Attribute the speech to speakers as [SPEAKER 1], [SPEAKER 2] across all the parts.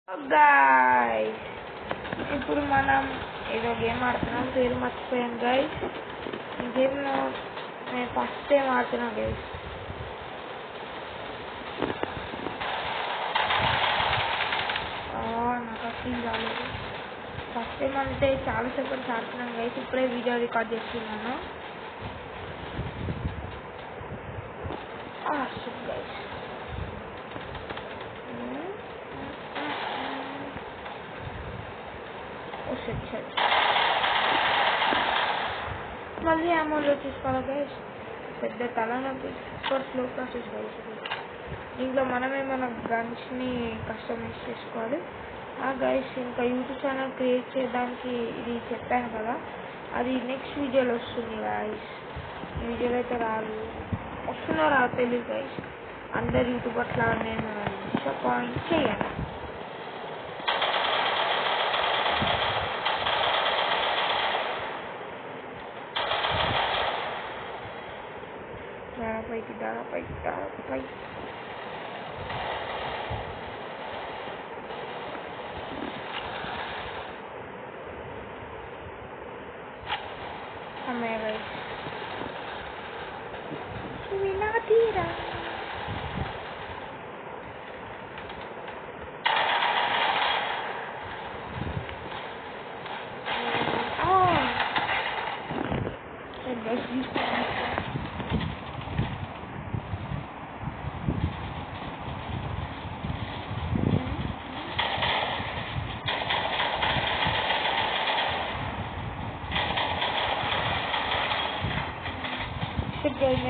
[SPEAKER 1] guys, ఇప్పుడు మనం ఏదో గేమ్ ఆడుతున్నాం, పేరు మర్చిపోయాను గైస్. ఈ గేమ్ నేను ఫస్ట్ టైం ఆడుతున్నా గైస్. నాకు అసలు రాలేదు. ఫస్ట్ టైం అంటే చాలా సేపటి ఆడుతున్నాం గైస్. ఇప్పుడే వీడియో రికార్డ్ చేస్తున్నాను. గైస్ మళ్ళీ అమౌంట్లో చూసుకోవాలి గైస్. పెద్ద తలనొప్పి, సూపర్ స్లో ప్రాసెస్ గైస్. దీంట్లో మనమే మన గన్స్ని కస్టమైజ్ చేసుకోవాలి. గైస్ ఇంకా యూట్యూబ్ ఛానల్ క్రియేట్ చేయడానికి ఇది చెప్పాను కదా, అది నెక్స్ట్ వీడియోలో వస్తుంది గైస్. ఈ వీడియోలో అయితే రాదు, వస్తుందో రాదు తెలియదు గైస్. అందరు యూట్యూబ్ అట్లా నేను డిసప్పాయింట్ చేయండి. పైకి అమ్మాయి గైస్ తీరా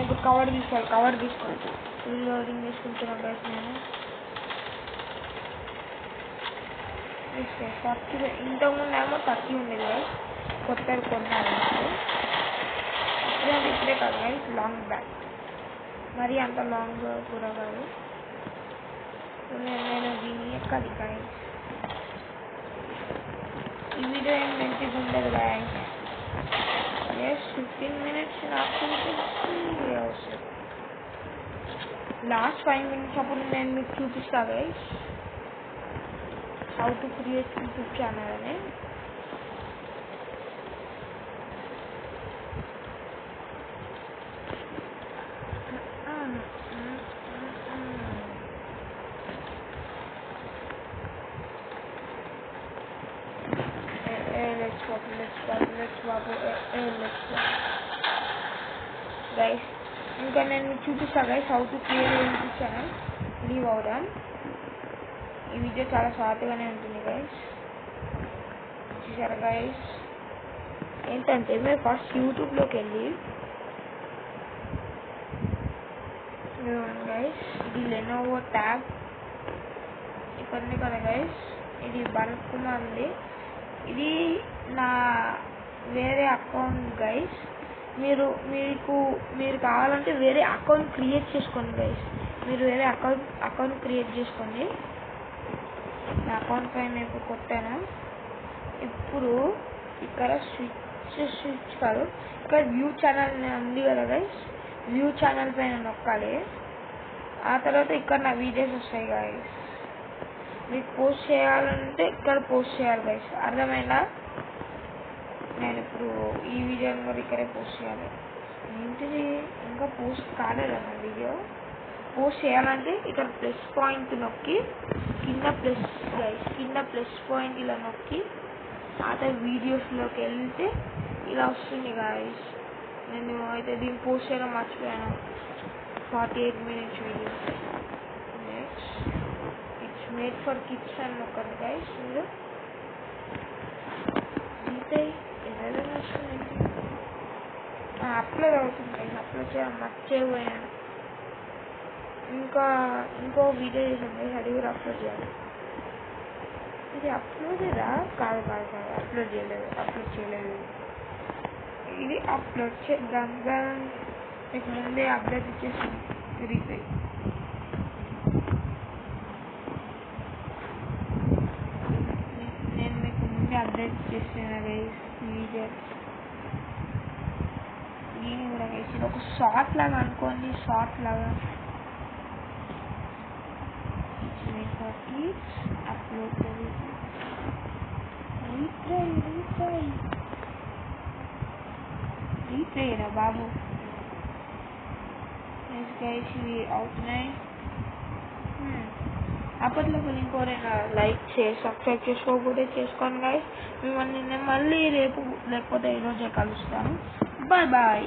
[SPEAKER 1] ఇప్పుడు కవర్ తీసుకోవాలి. ఫుల్ లోడింగ్ తీసుకుంటున్నాను గైస్. నేను ఇంతకుముందు ఏమో 30 ఉండేది గైస్, కొత్తది కొన్నాను. ఇప్పుడే కాదు గైస్, లాంగ్ బ్యాక్, మరి అంత లాంగ్ కూడా కాదు. నేను దీన్ని ఎక్కాలి గైస్. ఈ వీడియో ఏం మంచిగా ఉండదు గైస్. 15 minutes నాకు లాస్ట్ 5 minutes అప్పుడు నేను మీకు చూపిస్తా guys how to create YouTube channel అని. గైస్ ఇంకా నేను మీకు చూపిస్తా guys how to create YouTube channel. Leave అవుదాం. ఈ వీడియో చాలా షార్ట్గానే ఉంటుంది గైస్. చూసారా గైస్, ఏంటంటే మీరు ఫస్ట్ యూట్యూబ్లోకి వెళ్ళి గైస్, ఇది లెనోవో ట్యాబ్ ఇక్కడ ఉంది కదా గైస్. ఇది భరత్ కుమార్ ఉంది. ఇది నా వేరే అకౌంట్ గైస్. మీరు కావాలంటే వేరే అకౌంట్ క్రియేట్ చేసుకోండి గైస్. మీరు వేరే అకౌంట్ క్రియేట్ చేసుకోండి. నా అకౌంట్ పైన ఇప్పుడు కొట్టాను. ఇప్పుడు ఇక్కడ స్విచ్ కాదు, ఇక్కడ వ్యూ ఛానల్ ఉంది కదా గైస్. వ్యూ ఛానల్ పైన నొక్కాలి. ఆ తర్వాత ఇక్కడ నా వీడియోస్ వస్తాయి గైస్. మీకు పోస్ట్ చేయాలంటే ఇక్కడ పోస్ట్ చేయాలి గైస్. అర్థమైందా? నేను ఇప్పుడు ఈ వీడియోని కూడా ఇక్కడే పోస్ట్ చేయాలి. ఏంటిది ఇంకా పోస్ట్ కాలేదన్న వీడియో. పోస్ట్ చేయాలంటే ఇక్కడ ప్లస్ పాయింట్ నొక్కి కింద ప్లస్ పాయింట్ ఇలా నొక్కి ఆ తర్వాత వీడియోస్లోకి వెళ్తే ఇలా వస్తుంది గాయస్. నేను అయితే దీన్ని పోస్ట్ చేయడం మర్చిపోయాను. 48 minutes video. Next it's made for kids అని నొక్కండి గైస్. మీరు అప్లోడ్ అవుతుంది. అప్లోడ్ చేయడం మర్చిపోయాను. ఇంకో వీడియో చేసాను, అది కూడా అప్లోడ్ చేయాలి. ఇది అప్లోడేదా? కాదు, అప్లోడ్ చేయలేదు. ఇది అప్లోడ్ చేద్దాం. మీకు ముందే అప్డేట్ ఇచ్చేసాను. తిరిగిపోయి నేను మీకు ముందే అప్డేట్ ఇచ్చేసాను గైస్. వీడియో దీన్ని కూడా గైస్ ఇది ఒక షార్ట్ లాగా అనుకోండి. షార్ట్ లాగా upload చేయరా బాబు. గైస్ ఇవి అవుతున్నాయి. అప్పట్లోపు ఇంకోరైనా లైక్ చేసి సబ్స్క్రైబ్ చేసుకోకపోతే చేసుకోండి గైస్. మిమ్మల్ని నేను మళ్ళీ రేపు లేకపోతే ఈరోజే కలుస్తాను. Bye bye.